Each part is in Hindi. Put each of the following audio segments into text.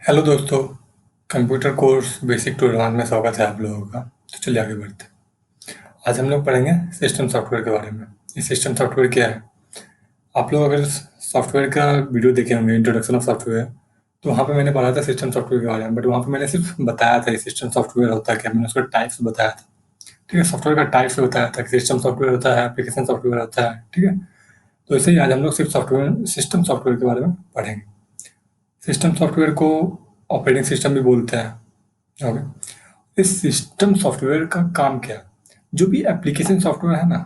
हेलो दोस्तों। Computer course basic to advance में स्वागत है आप लोगों का। तो चलिए आगे बढ़ते हैं। आज हम लोग पढ़ेंगे सिस्टम सॉफ्टवेयर के बारे में। ये सिस्टम सॉफ्टवेयर क्या है? आप लोग अगर सॉफ्टवेयर का वीडियो देखे होंगे, इंट्रोडक्शन ऑफ सॉफ्टवेयर, तो वहाँ पे मैंने पढ़ा था सिस्टम सॉफ्टवेयर के बारे में। बट वहाँ पे मैंने सिर्फ बताया था ये सिस्टम सॉफ्टवेयर होता है क्या, मैंने उसका टाइप्स बताया था। ठीक है, सॉफ्टवेयर का टाइप्स बताया था कि सिस्टम सॉफ्टवेयर होता है, एप्लीकेशन सॉफ्टवेयर होता है। ठीक है, तो ऐसे ही आज हम लोग सिर्फ सॉफ्टवेयर सिस्टम सॉफ्टवेयर के बारे में पढ़ेंगे। सिस्टम सॉफ्टवेयर को ऑपरेटिंग सिस्टम भी बोलते हैं। ओके, इस सिस्टम सॉफ्टवेयर का काम क्या है? जो भी एप्लीकेशन सॉफ्टवेयर है ना,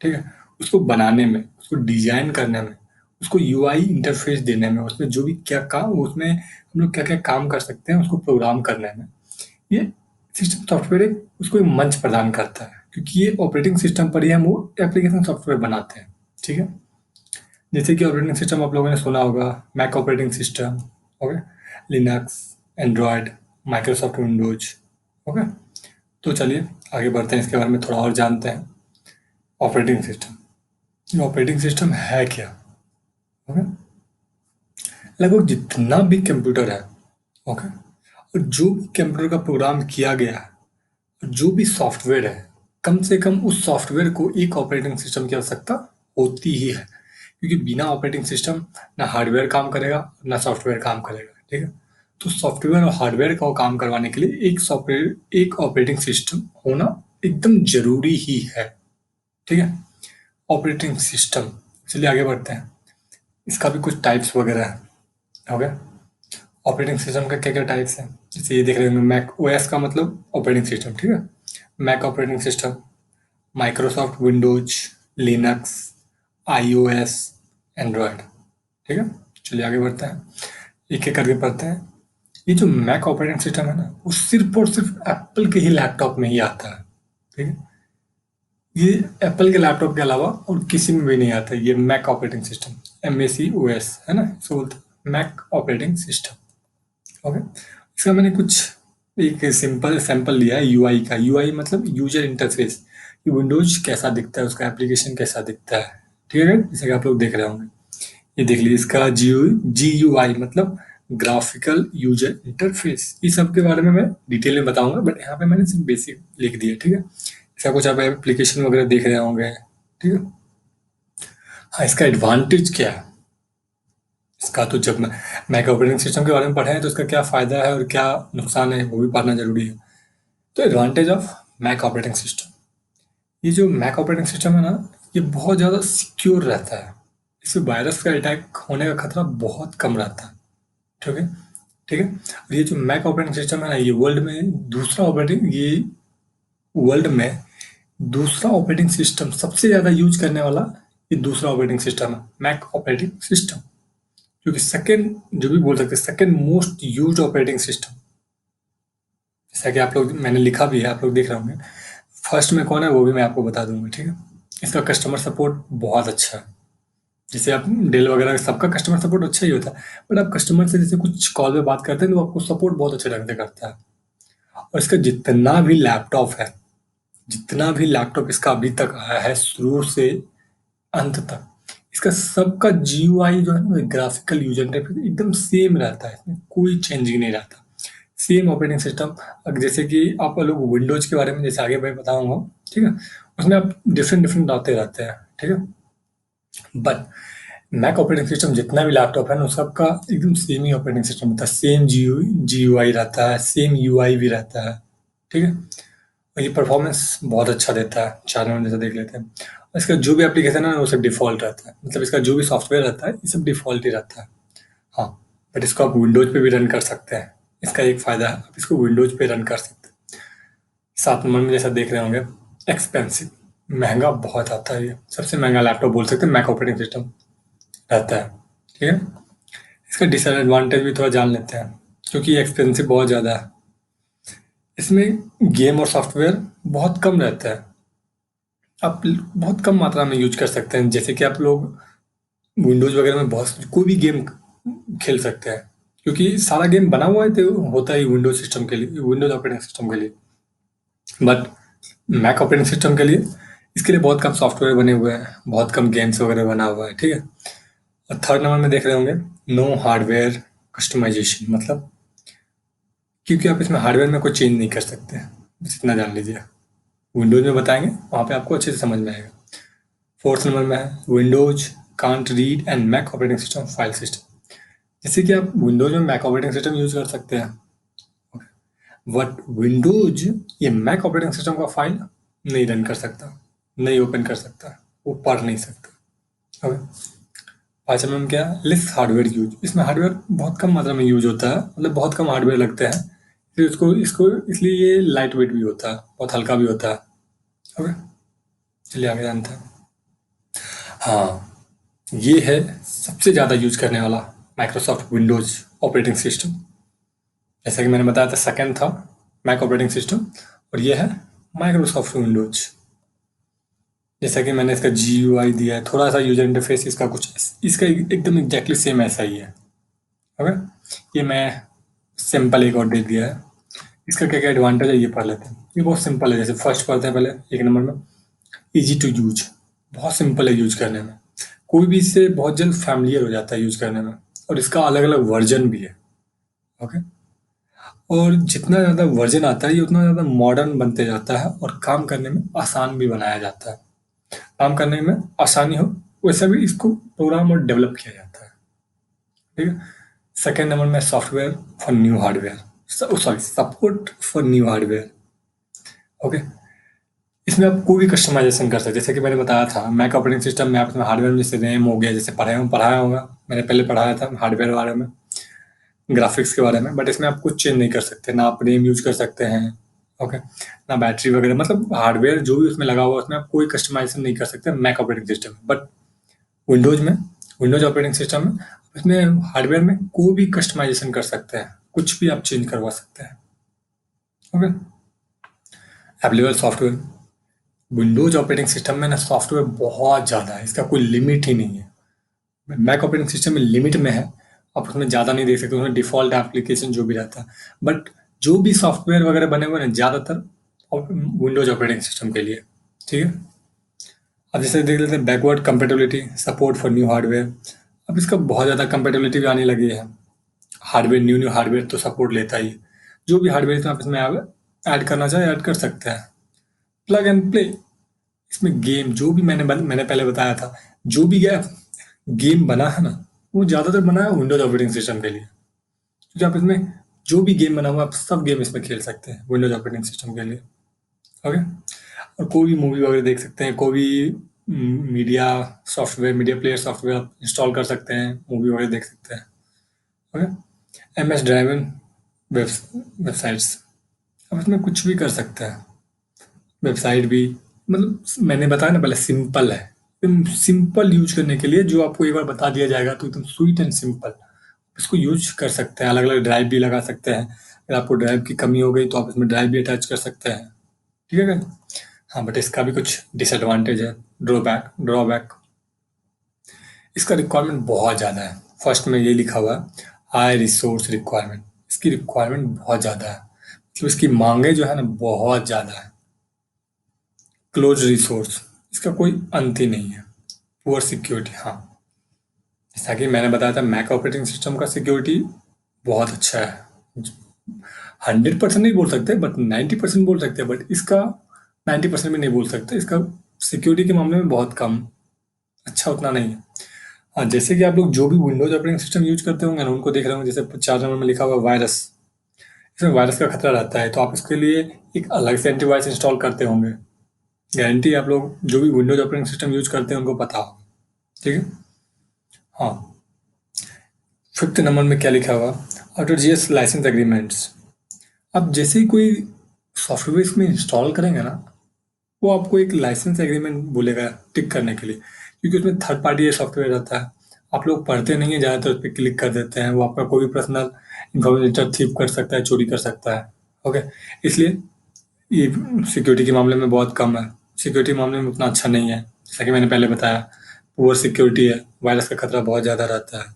ठीक है, उसको बनाने में, उसको डिजाइन करने में, उसको यूआई इंटरफेस देने में, उसमें जो भी क्या काम, उसमें हम लोग क्या क्या काम कर सकते हैं, उसको प्रोग्राम करने में, ये सिस्टम सॉफ्टवेयर एक उसको एक मंच प्रदान करता है, क्योंकि ये ऑपरेटिंग सिस्टम पर ही हम वो एप्लीकेशन सॉफ्टवेयर बनाते हैं। ठीक है, जैसे कि ऑपरेटिंग सिस्टम आप लोगों ने सुना होगा, Mac operating system, okay, Linux, Android, Microsoft Windows. Okay, तो चलिए आगे बढ़ते हैं, इसके बारे में थोड़ा और जानते हैं। ऑपरेटिंग सिस्टम, ये ऑपरेटिंग सिस्टम है क्या? ओके, लगभग जितना भी कंप्यूटर है, ओके, और जो भी कंप्यूटर का प्रोग्राम किया गया है, और जो भी सॉफ्टवेयर है, कम से कम उस सॉफ्टवेयर को एक ऑपरेटिंग सिस्टम की आवश्यकता होती ही है, क्योंकि बिना ऑपरेटिंग सिस्टम ना हार्डवेयर काम करेगा ना सॉफ्टवेयर काम करेगा। ठीक है, तो सॉफ्टवेयर और हार्डवेयर का काम करवाने के लिए एक सॉफ्टवेयर, एक ऑपरेटिंग सिस्टम होना एकदम जरूरी ही है। ठीक है, ऑपरेटिंग सिस्टम, चलिए आगे बढ़ते हैं। इसका भी कुछ टाइप्स वगैरह है। हो गया, ऑपरेटिंग सिस्टम का क्या क्या टाइप्स हैं, जैसे ये देख रहे होंगे, मैक ओएस का मतलब ऑपरेटिंग सिस्टम। ठीक है, Mac operating system, Microsoft Windows, Linux, iOS, Android. ठीक है, चलिए आगे बढ़ते हैं, एक एक करके पढ़ते हैं। ये जो मैक ऑपरेटिंग सिस्टम है ना, वो सिर्फ और सिर्फ एप्पल के ही लैपटॉप में ही आता है। ठीक है, ये एप्पल के लैपटॉप के अलावा और किसी में भी नहीं आता है, ये Mac operating system, MAC OS है ना, इसको बोलते हैं मैक ऑपरेटिंग सिस्टम। ओके, इसका मैंने कुछ एक सिंपल सैंपल लिया है यूआई का। यूआई मतलब यूजर इंटरफेस, कि विंडोज कैसा दिखता है, उसका एप्लीकेशन कैसा दिखता है। ठीक है, जैसे कि आप लोग देख रहे होंगे, ये देख लीजिए, इसका GUI मतलब ग्राफिकल यूजर इंटरफेस। इस सब के बारे में मैं डिटेल में बताऊंगा, बट यहाँ पे मैंने सिर्फ बेसिक लिख दिया। ठीक है, इसका कुछ आप एप्लीकेशन वगैरह देख रहे होंगे। ठीक है, हाँ, इसका एडवांटेज क्या है? इसका तो जब मैक ऑपरेटिंग सिस्टम के बारे में पढ़े हैं, तो इसका क्या फ़ायदा है और क्या नुकसान है, वो भी पढ़ना ज़रूरी है। तो advantage of Mac operating system, ये जो मैक ऑपरेटिंग सिस्टम है ना, ये बहुत ज़्यादा सिक्योर रहता है। इससे वायरस का अटैक होने का खतरा बहुत कम रहता है। ठीक है, ठीक है, और ये जो मैक ऑपरेटिंग सिस्टम है ना, ये वर्ल्ड में दूसरा ऑपरेटिंग सिस्टम सबसे ज़्यादा यूज करने वाला, ये दूसरा ऑपरेटिंग सिस्टम है, मैक ऑपरेटिंग सिस्टम। क्योंकि सेकेंड, जो भी बोल सकते हैं, second most used operating system, जैसा कि आप लोग, मैंने लिखा भी है, आप लोग देख रहे होंगे। फर्स्ट में कौन है वो भी मैं आपको बता दूंगा। ठीक है, इसका कस्टमर सपोर्ट बहुत अच्छा है। जैसे आप डेल वगैरह सबका कस्टमर सपोर्ट अच्छा ही होता है, बट आप कस्टमर से जैसे कुछ कॉल पे बात करते हैं तो आपको सपोर्ट बहुत अच्छे ढंग से करता है। और इसका जितना भी लैपटॉप इसका अभी तक आया है, शुरू से अंत तक, इसका सबका GUI जो है ना, ग्राफिकल यूजर इंटरफेस एकदम सेम रहता है, इसमें कोई चेंजिंग नहीं रहता। Same operating system. अब जैसे कि आप लोग विंडोज के बारे में जैसे आगे मैं बताऊंगा, ठीक है, उसमें आप डिफरेंट डिफरेंट आते रहते हैं। ठीक है, बट मैक ऑपरेटिंग सिस्टम जितना भी लैपटॉप है ना, सबका एकदम सेम ही ऑपरेटिंग सिस्टम होता है, सेम GUI रहता है, सेम UI भी रहता है। ठीक है, और ये परफॉर्मेंस बहुत अच्छा देता है, 4 नंबर जैसा देख लेते हैं। और इसका जो भी एप्लीकेशन है ना, वो सब डिफ़ॉल्ट रहता है, मतलब इसका जो भी सॉफ्टवेयर रहता है, ये सब डिफ़ॉल्ट ही रहता है। हाँ, बट इसको आप विंडोज पे भी रन कर सकते हैं। इसका एक फ़ायदा है, आप इसको विंडोज पे रन कर सकते हैं। 7 नंबर में जैसा देख रहे होंगे, एक्सपेंसिव, महंगा बहुत आता है, ये सबसे महंगा लैपटॉप बोल सकते हैं, मैक ऑपरेटिंग सिस्टम रहता है। ठीक है, इसका डिसएडवांटेज भी थोड़ा जान लेते हैं, क्योंकि ये एक्सपेंसिव बहुत ज़्यादा है। इसमें गेम और सॉफ्टवेयर बहुत कम रहता है, आप बहुत कम मात्रा में यूज कर सकते हैं। जैसे कि आप लोग विंडोज वगैरह में बहुत कोई भी गेम खेल सकते हैं, क्योंकि सारा गेम बना हुआ है तो होता ही विंडोज सिस्टम के लिए, विंडोज ऑपरेटिंग सिस्टम के लिए। बट मैक ऑपरेटिंग सिस्टम के लिए, इसके लिए बहुत कम सॉफ्टवेयर बने हुए हैं, बहुत कम गेम्स वगैरह बना हुआ है। ठीक है, और 3rd नंबर में देख रहे होंगे, नो हार्डवेयर कस्टमाइजेशन, मतलब क्योंकि आप इसमें हार्डवेयर में कोई चेंज नहीं कर सकते, बस इतना जान लीजिए। विंडोज़ में बताएँगे, वहाँ पे आपको अच्छे से समझ में आएगा। 4th नंबर में है Windows can't read and Mac operating system file system. जैसे कि आप विंडोज़ में मैक ऑपरेटिंग सिस्टम यूज़ कर सकते हैं, बट विंडोज़ ये मैक ऑपरेटिंग सिस्टम का फाइल नहीं रन कर सकता, नहीं ओपन कर सकता, वो पढ़ नहीं सकता। ओके। 5 नंबर में क्या है, लेस हार्डवेयर यूज। इसमें हार्डवेयर बहुत कम मात्रा में यूज होता है, मतलब बहुत कम हार्डवेयर लगते हैं, फिर उसको इसको इसलिए ये लाइट वेट भी होता है, बहुत हल्का भी होता है। ओके, चलिए आगे जानते हैं। हाँ, ये है सबसे ज़्यादा यूज करने वाला माइक्रोसॉफ्ट विंडोज़ ऑपरेटिंग सिस्टम। जैसा कि मैंने बताया था, सेकंड था मैक ऑपरेटिंग सिस्टम, और ये है माइक्रोसॉफ्ट विंडोज़। जैसा कि मैंने इसका GUI दिया है, थोड़ा सा यूजर इंटरफेस इसका कुछ इसका एकदम एग्जैक्टली सेम ऐसा ही है। ओके, ये मैं सिंपल एक और दे दिया है। इसका क्या क्या एडवांटेज है ये पढ़ लेते हैं। ये बहुत सिंपल है। जैसे फर्स्ट पढ़ते हैं पहले 1 नंबर में, इजी टू यूज, बहुत सिंपल है यूज करने में, कोई भी इससे बहुत जल्द फैमिलियर हो जाता है यूज करने में, और इसका अलग अलग वर्जन भी है। ओके, और जितना ज़्यादा वर्जन आता है ये उतना ज़्यादा मॉडर्न बनते जाता है, और काम करने में आसान भी बनाया जाता है। काम करने में आसानी हो वैसा भी इसको प्रोग्राम और डेवलप किया जाता है। ठीक है। सेकेंड नंबर में software for new hardware, sorry support for new hardware. Okay, इसमें आप कोई भी कस्टमाइजेशन कर सकते हैं। जैसे कि मैंने बताया था मैक ऑपरेटिंग सिस्टम में आप इसमें हार्डवेयर में जैसे रैम हो गया, जैसे पढ़ाया होगा, मैंने पहले पढ़ाया था हार्डवेयर के बारे में, ग्राफिक्स के बारे में, बट इसमें आप कुछ चेंज नहीं कर सकते, ना आप रैम यूज कर सकते हैं। ओके, ना बैटरी वगैरह, मतलब हार्डवेयर जो भी उसमें लगा हुआ है उसमें आप कोई कस्टमाइजेशन नहीं कर सकते मैक ऑपरेटिंग सिस्टम में। बट विंडोज में, विंडोज ऑपरेटिंग सिस्टम में इसमें हार्डवेयर में कोई भी कस्टमाइजेशन कर सकते हैं, कुछ भी आप चेंज करवा सकते हैं। Okay, available software, Windows operating system में ना सॉफ्टवेयर बहुत ज़्यादा है, इसका कोई लिमिट ही नहीं है। मैक ऑपरेटिंग सिस्टम में लिमिट में है, आप उसमें ज़्यादा नहीं देख सकते, उसमें डिफ़ॉल्ट एप्लीकेशन जो भी रहता है। बट जो भी सॉफ्टवेयर वगैरह बने हुए हैं ज़्यादातर विंडोज ऑपरेटिंग सिस्टम के लिए। ठीक है। अब जैसे देख लेते हैं backward compatibility, support for new hardware. अब इसका बहुत ज़्यादा कंपेटेबिलिटी भी आने लगी है। हार्डवेयर, न्यू हार्डवेयर तो सपोर्ट लेता ही, जो भी हार्डवेयर इसमें आप इसमें ऐड करना चाहे ऐड कर सकते हैं। प्लग एंड प्ले, इसमें गेम जो भी मैंने पहले बताया था, जो भी गेम बना है ना, वो ज़्यादातर बना है विंडोज ऑपरेटिंग सिस्टम के लिए, क्योंकि आप इसमें जो भी गेम बना हुआ आप सब गेम इसमें खेल सकते हैं विंडोज ऑपरेटिंग सिस्टम के लिए। ओके, और कोई भी मूवी वगैरह देख सकते हैं, कोई भी media software, media player software आप इंस्टॉल कर सकते हैं, मूवी वगैरह देख सकते हैं। ओके, MS ड्राइवन वेबसाइट्स, आप इसमें कुछ भी कर सकते हैं, वेबसाइट भी, मतलब मैंने बताया ना पहले सिंपल है, एकदम सिंपल यूज करने के लिए, जो आपको एक बार बता दिया जाएगा तो एकदम स्वीट एंड सिंपल, इसको यूज कर सकते हैं। अलग अलग ड्राइव भी लगा सकते हैं, अगर आपको ड्राइव की कमी हो गई तो आप इसमें ड्राइव भी अटैच कर सकते हैं। ठीक है। हाँ, बट इसका भी कुछ डिसएडवांटेज है, ड्रॉबैक। इसका रिक्वायरमेंट बहुत ज़्यादा है। फर्स्ट में ये लिखा हुआ है हाई रिसोर्स रिक्वायरमेंट, इसकी रिक्वायरमेंट बहुत ज़्यादा है, मतलब इसकी मांगे जो है ना बहुत ज़्यादा है। क्लोज रिसोर्स, इसका कोई अंत ही नहीं है। पुअर सिक्योरिटी, हाँ, जैसा कि मैंने बताया था मैक ऑपरेटिंग सिस्टम का सिक्योरिटी बहुत अच्छा है। 100% नहीं बोल सकते बट 90% बोल सकते हैं, बट इसका 90% भी नहीं बोल सकते। इसका सिक्योरिटी के मामले में बहुत कम, अच्छा उतना नहीं है। हाँ, जैसे कि आप लोग जो भी विंडोज ऑपरेटिंग सिस्टम यूज करते होंगे ना उनको देख रहे होंगे, जैसे 4 नंबर में लिखा हुआ वायरस, इसमें वायरस का खतरा रहता है, तो आप इसके लिए एक अलग से एंटीवायरस इंस्टॉल करते होंगे। गारंटी आप लोग जो भी विंडोज ऑपरेटिंग सिस्टम यूज करते हैं उनको पता हो। ठीक है। हाँ, 5th नंबर में क्या लिखा हुआ, AutoGS लाइसेंस एग्रीमेंट्स। अब जैसे ही कोई सॉफ्टवेयर इसमें इंस्टॉल करेंगे ना, वो आपको एक लाइसेंस एग्रीमेंट बोलेगा टिक करने के लिए, क्योंकि उसमें थर्ड पार्टी ये सॉफ्टवेयर रहता है। आप लोग पढ़ते नहीं है ज़्यादातर, उस पर क्लिक कर देते हैं, वो आपका कोई भी पर्सनल इन्फॉर्मेशन थीप कर सकता है, चोरी कर सकता है। ओके, इसलिए ये सिक्योरिटी के मामले में बहुत कम है, सिक्योरिटी के मामले में उतना अच्छा नहीं है। जैसा कि मैंने पहले बताया, पुअर सिक्योरिटी है, वायरस का खतरा बहुत ज़्यादा रहता है,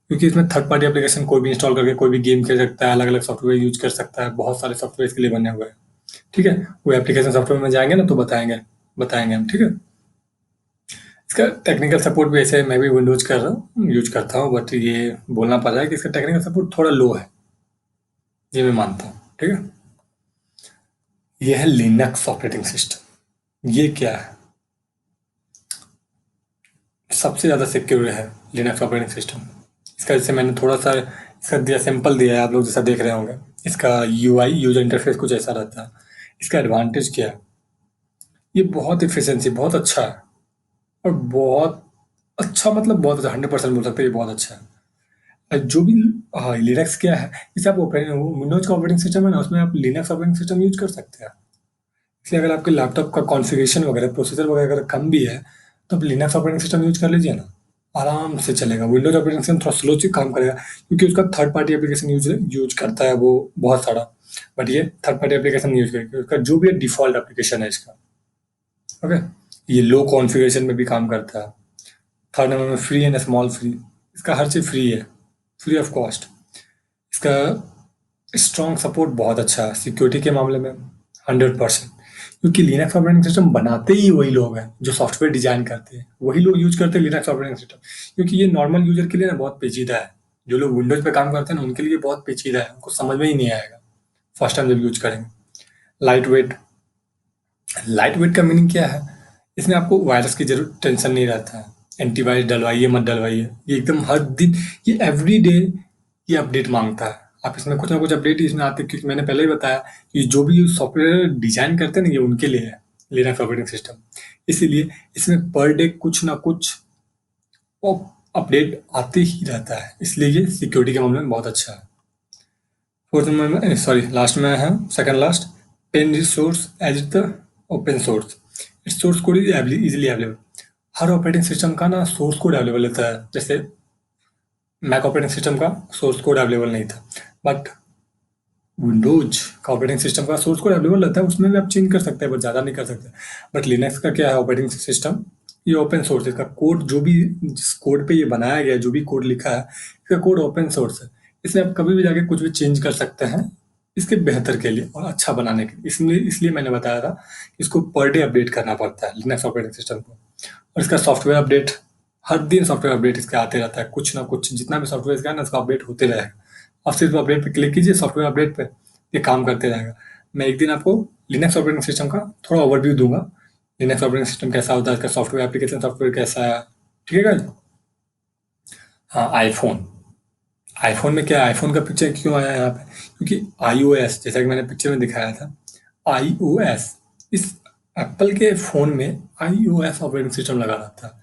क्योंकि इसमें थर्ड पार्टी एप्लीकेशन कोई भी इंस्टॉल करके कोई भी गेम खेल सकता है, अलग अलग सॉफ्टवेयर यूज कर सकता है, बहुत सारे सॉफ्टवेयर इसके लिए बने हुए हैं। ठीक है, वो एप्लीकेशन सॉफ्टवेयर में जाएंगे ना तो बताएंगे हम। ठीक है। इसका टेक्निकल सपोर्ट भी ऐसे मैं भी विंडोज यूज करता हूँ, बट ये बोलना पड़ रहा है कि इसका टेक्निकल सपोर्ट थोड़ा लो है, ये मैं मानता हूँ, ठीक है। ये है लिनक्स ऑपरेटिंग सिस्टम। ये क्या है? सबसे ज़्यादा सिक्योर है लिनक्स ऑपरेटिंग सिस्टम। इसका जैसे मैंने थोड़ा सा इसका दिया, सैंपल दिया है, आप लोग जैसा देख रहे होंगे। इसका यूआई यूजर इंटरफेस कुछ ऐसा रहता है। इसका एडवांटेज क्या है? ये बहुत इफिशिएंसी बहुत अच्छा है, और बहुत अच्छा, मतलब बहुत अच्छा, 100% बोल सकते हैं ये बहुत अच्छा है। जो भी, हाँ, लिनक्स क्या है, जैसे आप ऑपरेटिंग विंडोज का ऑपरेटिंग सिस्टम है ना, उसमें आप लिनक्स ऑपरेटिंग सिस्टम यूज कर सकते हैं। इसलिए अगर आपके लैपटॉप का कॉन्फ़िगरेशन वगैरह, प्रोसेसर वगैरह अगर कम भी है, तो आप लिनक्स ऑपरेटिंग सिस्टम यूज़ कर लीजिए ना, आराम से चलेगा। विंडोज़ ऑपरेटिंग सिस्टम थोड़ा स्लो च काम करेगा, क्योंकि उसका थर्ड पार्टी एप्लीकेशन यूज़ करता है वो बहुत सारा। बट ये थर्ड पार्टी एप्लीकेशन नहीं यूज़ करेगा, उसका जो भी डिफ़ॉल्ट एप्लीकेशन है इसका, ओके। ये लो कॉन्फ़िगरेशन में भी काम करता है। थर्ड नंबर में फ्री एंड स्मॉल फ्री, इसका हर चीज़ फ्री है, फ्री ऑफ कॉस्ट। इसका स्ट्रॉन्ग सपोर्ट बहुत अच्छा है सिक्योरिटी के मामले में, 100%। क्योंकि लिनक्स ऑपरेटिंग सिस्टम बनाते ही वही लोग हैं जो सॉफ्टवेयर डिजाइन करते हैं, वही लोग यूज करते हैं लिनक्स ऑपरेटिंग सिस्टम। क्योंकि ये नॉर्मल यूजर के लिए ना बहुत पेचीदा है। जो लोग विंडोज पे काम करते हैं ना, उनके लिए बहुत पेचीदा है, उनको समझ में ही नहीं आएगा फर्स्ट टाइम जब यूज करेंगे। लाइट वेट, लाइट वेट का मीनिंग क्या है? इसमें आपको वायरस की जरूर टेंशन नहीं रहता है। एंटीवायरस डलवाइए मत डलवाइए, ये एकदम हर दिन, ये एवरी डे ये अपडेट मांगता है। आप इसमें कुछ ना कुछ अपडेट इसमें आते हैं, क्योंकि मैंने पहले ही बताया कि जो भी सॉफ्टवेयर डिजाइन करते हैं ना, ये उनके लिए है, लिनक्स ऑपरेटिंग सिस्टम। इसीलिए इसमें पर डे कुछ ना कुछ अपडेट आते ही रहता है, इसलिए ये सिक्योरिटी के मामले में बहुत अच्छा है। फोर्थ में, सॉरी, लास्ट में है, second last, pen resource as the open source. Its source code is easily available. हर ऑपरेटिंग सिस्टम का ना सोर्स कोड अवेलेबल रहता है। जैसे मैक ऑपरेटिंग सिस्टम का सोर्स कोड अवेलेबल नहीं था, बट विंडोज का ऑपरेटिंग सिस्टम का सोर्स कोड अवेलेबल रहता है, उसमें भी आप चेंज कर सकते हैं, बट ज़्यादा नहीं कर सकते। बट लिनक्स का क्या है ऑपरेटिंग सिस्टम, ये ओपन सोर्स है। इसका कोड जो भी, जिस कोड पे ये बनाया गया है, जो भी कोड लिखा है, इसका कोड ओपन सोर्स है। इसलिए आप कभी भी जाके कुछ भी चेंज कर सकते हैं इसके बेहतर के लिए और अच्छा बनाने के लिए। इसलिए इसलिए मैंने बताया था कि इसको पर डे अपडेट करना पड़ता है लिनक्स ऑपरेटिंग सिस्टम को। और इसका सॉफ्टवेयर अपडेट, हर दिन सॉफ्टवेयर अपडेट इसके आते रहता है, कुछ ना कुछ, जितना भी सॉफ्टवेयर इसका है ना, इसका अपडेट होते रहेगा। आप सिर्फ अपडेट पे क्लिक कीजिए, सॉफ्टवेयर अपडेट पे, ये काम करते रहेगा। मैं एक दिन आपको लिनक्स ऑपरेटिंग सिस्टम का थोड़ा ओवरव्यू दूंगा, लिनक्स ऑपरेटिंग सिस्टम कैसा होता है, इसका सॉफ्टवेयर एप्लीकेशन सॉफ्टवेयर कैसा है, ठीक है गाइस? हाँ, आईफोन। आईफोन में क्या है, आईफोन का पिक्चर क्यों आया है यहाँ पे? क्योंकि iOS, जैसा कि मैंने पिक्चर में दिखाया था, iOS, इस एप्पल के फ़ोन में iOS ऑपरेटिंग सिस्टम लगा रहता है।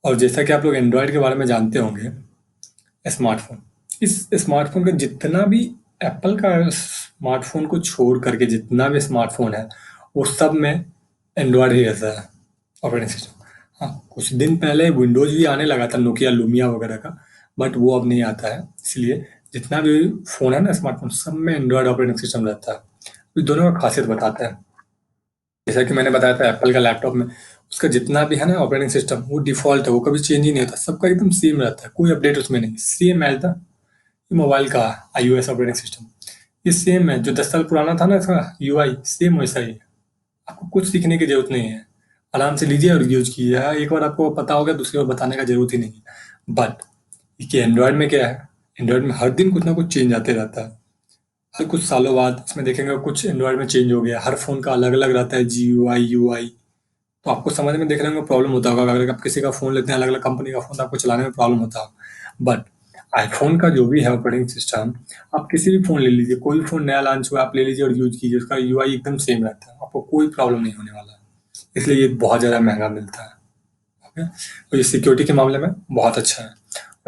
और जैसा कि आप लोग एंड्रॉयड के बारे में जानते होंगे, स्मार्टफ़ोन, इस स्मार्टफ़ोन का जितना भी, एप्पल का स्मार्टफ़ोन को छोड़ करके जितना भी स्मार्टफ़ोन है, वो सब में एंड्रॉयड ही रहता है ऑपरेटिंग सिस्टम। हाँ, कुछ दिन पहले विंडोज़ भी आने लगा था, नोकिया लूमिया वगैरह का, बट वो अब नहीं आता है। इसलिए जितना भी फ़ोन है ना स्मार्टफ़ोन, सब में एंड्रॉयड ऑपरेटिंग सिस्टम रहता है। ये दोनों का खासियत बताता है। जैसा कि मैंने बताया था, एप्पल का लैपटॉप में उसका जितना भी है ना ऑपरेटिंग सिस्टम, वो डिफ़ॉल्ट है, वो कभी चेंज ही नहीं होता, सबका एकदम सेम रहता है, कोई अपडेट उसमें नहीं, सेम एज़ द मोबाइल का iOS ऑपरेटिंग सिस्टम। ये सेम है, जो 10 साल पुराना था ना इसका यूआई, सेम वैसा ही है। आपको कुछ सीखने की ज़रूरत नहीं है, आराम से लीजिए और यूज़ कीजिए। हाँ, एक बार आपको पता हो गया, दूसरी बार बताने का ज़रूरत ही नहीं है। बट ये एंड्रॉयड में क्या है, एंड्रॉयड में हर दिन कुछ ना कुछ चेंज आते रहता है। हर कुछ सालों बाद इसमें देखेंगे कुछ एंड्रॉयड में चेंज हो गया, हर फ़ोन का अलग-अलग रहता है जीयूआई, यूआई। तो आपको समझ में, देखने में प्रॉब्लम होता होगा, अगर आप किसी का फ़ोन लेते हैं अलग-अलग कंपनी का फ़ोन, तो आपको चलाने में प्रॉब्लम होता होगा। बट आईफ़ोन का जो भी है ऑपरेटिंग सिस्टम, आप किसी भी फ़ोन ले लीजिए, कोई भी फ़ोन नया लॉन्च हुआ, आप ले लीजिए और यूज़ कीजिए, उसका यूआई एकदम सेम रहता है, आपको कोई प्रॉब्लम नहीं होने वाला है। इसलिए ये बहुत ज़्यादा महँगा मिलता है, ओके? और ये सिक्योरिटी के मामले में बहुत अच्छा है।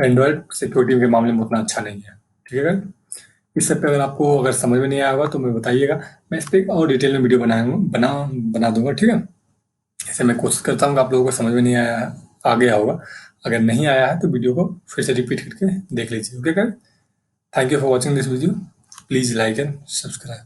एंड्रॉयड सिक्योरिटी के मामले में उतना अच्छा नहीं है, ठीक है? इस सब पे अगर आपको अगर समझ में नहीं आया होगा तो मैं बताइएगा, मैं इस पे एक और डिटेल में वीडियो बनाऊँगा, बना दूँगा, ठीक है? ऐसे मैं कोशिश करता हूँ कि आप लोगों को समझ में नहीं आया है, आ गया होगा। अगर नहीं आया है तो वीडियो को फिर से रिपीट करके देख लीजिए, okay guys? Thank you for watching this video. Please like and subscribe.